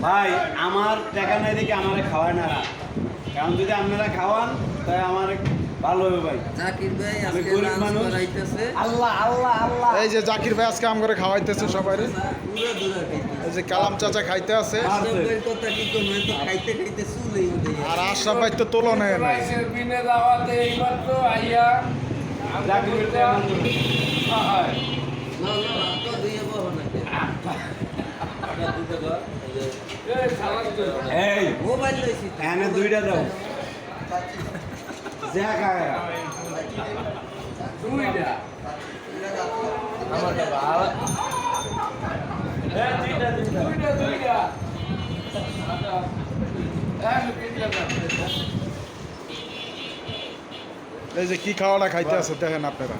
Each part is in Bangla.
ভাই আমার টাকা নাই দেখে আমারে খাওয়ায় না, কারণ যদি আপনারা খাওয়ান তাই আমার ভালো হবে ভাই। জাকির ভাই আমি আজকে গরিব লাঞ্চ মানুষ। করাইতেছে। আল্লাহ আল্লাহ আল্লাহ। এই যে জাকির ভাই আজকে আম করে খাওয়াইতেছে সবাই। পুরো দূরে খাইতেছে। এই যে কালাম চাচা খাইতে আছে, আশরাফ ভাইয়ের কথা কি কম, হয়তো খাইতে খাইতে চুলেই উঠে যায়। আর আশরাফ ভাই তো তোলো নেয় নাই। বিনে দাওয়াতে এইমাত্র আইয়া জাকির ভাই আমার জন্য। হয় না না তো দিয়ে বহ নাকি এটা দুটো গো এই সালাদ তো এই মোবাইল লইছি তো। এনে দুইটা দাও। যা খায় দুইটা আমার বাবা। এই দুইটা দুইটা এই যে কি খাওয়াটা খাইতে আছে দেখেন আপনারা,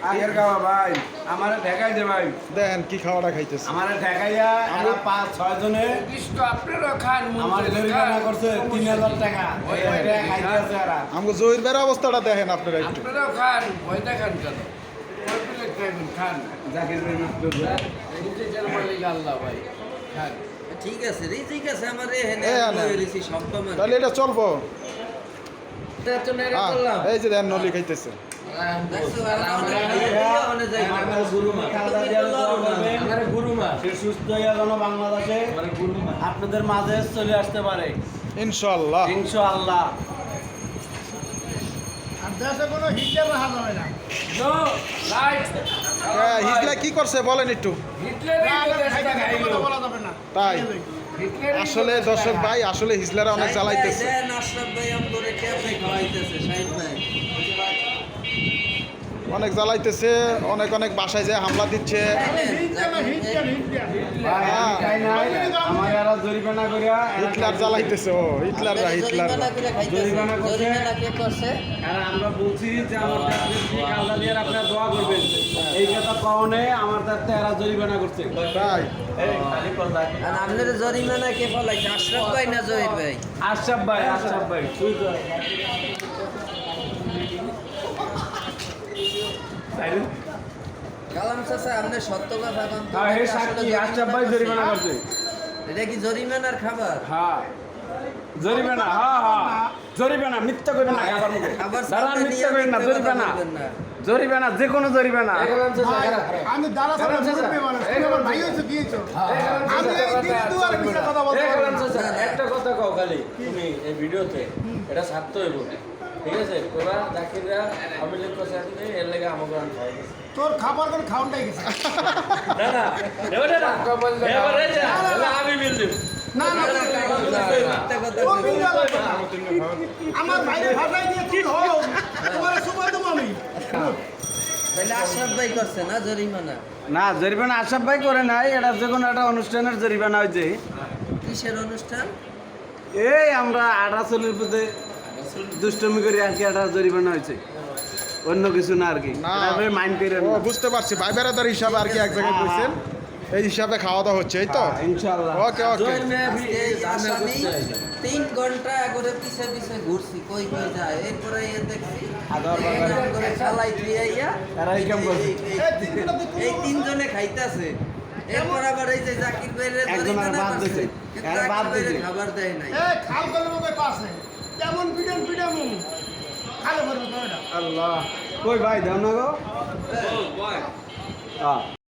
আগের খাওয়া ভাই আমারে ঠেকাই দে ভাই, দেখেন কি খাওয়াটা খাইতেছে। আমারে ঠেকাইয়া এরা 5-6 জনে বিষ্ট আপনারা খান আমার জরিমানা করছে 3000 টাকা। ওই টাকা খাইতে আছে এরা। আমাকে জহির ভাইয়ের অবস্থাটা দেখেন আপনারা একটু। আপনারাও খান ভয় দেখান কেন ওই প্লেট খাইবেন খান জাকির ভাই মাফ করবে। নিজের মালিক আল্লাহ ভাই খান ঠিক আছে রে, ঠিক আছে আমার এখানে এই আনা। লইছি সম্পমান। তাহলে এটা চলবো। এটা তো নেড়ে করলাম। এই যে দেখেন নলি খাইতেছে। দেখছো আর আমরা খাইয়া অনে যাই না। আমার গুরুমা খাওয়া দিয়ে দোয়া করবেন। আমার গুরুমা সে সুস্থ হয়ে যেন বাংলাদেশে আপনাদের মাঝে চলে আসতে পারে ইনশাআল্লাহ। ইনশাআল্লাহ। নো লাইট হিটলার কি করছে বলেন একটু। তাই আসলে দর্শক ভাই, আসলে হিজলারা অনেক জ্বালাইতেছে। দেন আশরাফ ভাই আমরে কেমনে খাওয়াইতেছে শাহিদ ভাই। অনেক জ্বালাইতেছে, অনেক অনেক বাসায় যায় হামলা দিচ্ছে। ভাই আমি খাই নাই, আমার এরা জরিমানা করিয়া হিটলার জ্বালাইতেছে, ও হিটলাররা হিটলাররা। জরিমানা করছে। জরিমানা কে করছে? আর আমরা বলছি যে আমার কালদা দিয়ে আপনারা দোয়া করবেন, এই কথা পাওনে আমার তাতে এরা জরিমানা করছে। তাই আর আপনার জরিমানা কে ফলাইছে, আশরাফ ভাই না জহির ভাই? আশরাফ ভাই তুই তো কালাম চাচা আপনি সত্য কথা বলেন তো। হ্যাঁ হে সাক্ষী আশরাফ ভাই জরিমানা করছে। এটা কি জরিমানার খাবার? হ্যাঁ জরিমানা, জরিমানা মিথ্যা করবেন না খাবার মুখে। খাবার দাঁড়ান, সামনে মিথ্যা নিয়ে করবেন না, মিথ্যা কথা জরিমানা বলবেন না। জরিমানা যে কোনো জরিমানা। আমি দাদা সাহেব মুরব্বী মানুষ, তুমি আমার ভাই হয়েছো দিয়েছো। আমি এই দিনে দুয়ারে মিথ্যা কথা বলতে পারবো না। একটা কথা কও খালি তুমি এই ভিডিওতে এটা ছাড়তে হইব, ঠিক আছে? তোরা জাকিররা আমি লিখ করছে আসলে এর লেগে আমাকে আন খাওয়াই দিছে। তোর খাবার কোন খাউনটাই গেছে। না না এবারে না এবারে যা এবার আমি বিল দেব। না না মিথ্যা কথা ও বলবেন বিনা লাগবে না। আমার ভাইরে ভাষায় দিয়ে তুই হও, তোমার সুপার দেবো আমি। তাহলে আশরাফ ভাই করছে না জরিমানা? না জরিমানা আশরাফ ভাই করে নাই, এটা যে কোনো একটা অনুষ্ঠানের জরিমানা হয়েছে। কিসের অনুষ্ঠান? এই আমরা 18 পথে দুষ্টমি করি আর কি, একটা জরিমানা হয়েছে, অন্য কিছু না আর কি। না। মাইন্ড করেন ও না। বুঝতে পারছি, ভাই বেড়াদার হিসাবে আর কি এক জায়গায় কইছেন, এই হিসাবে খাওয়া দাওয়া হচ্ছে, এই তো। ইনশাআল্লাহ। ওকে ওকে। আজকে এই আসামি 3 ঘন্টা করে পিছে পিছে ঘুরছি, কই কই যায়। এরপরে এ দেখছি আদার বাগানে। এরকম করে চালাই দিয়ে আইয়া তারা এই কাম করছে। এই 3 জনে খাইতাছে। এরপর আবার এই যে জাকির ভাইয়ের একজন আর জরিমানা বাদ করছে, দিছে। কিন্তু আর বাদ জাকির ভাইয়ের দিছে। খাবার দেয় নাই। এ খাল কলমে পাশে কেমন পিডাম খালে ভরবে তো এটা। আল্লাহ কই ভাই দাও না গো। হ্যাঁ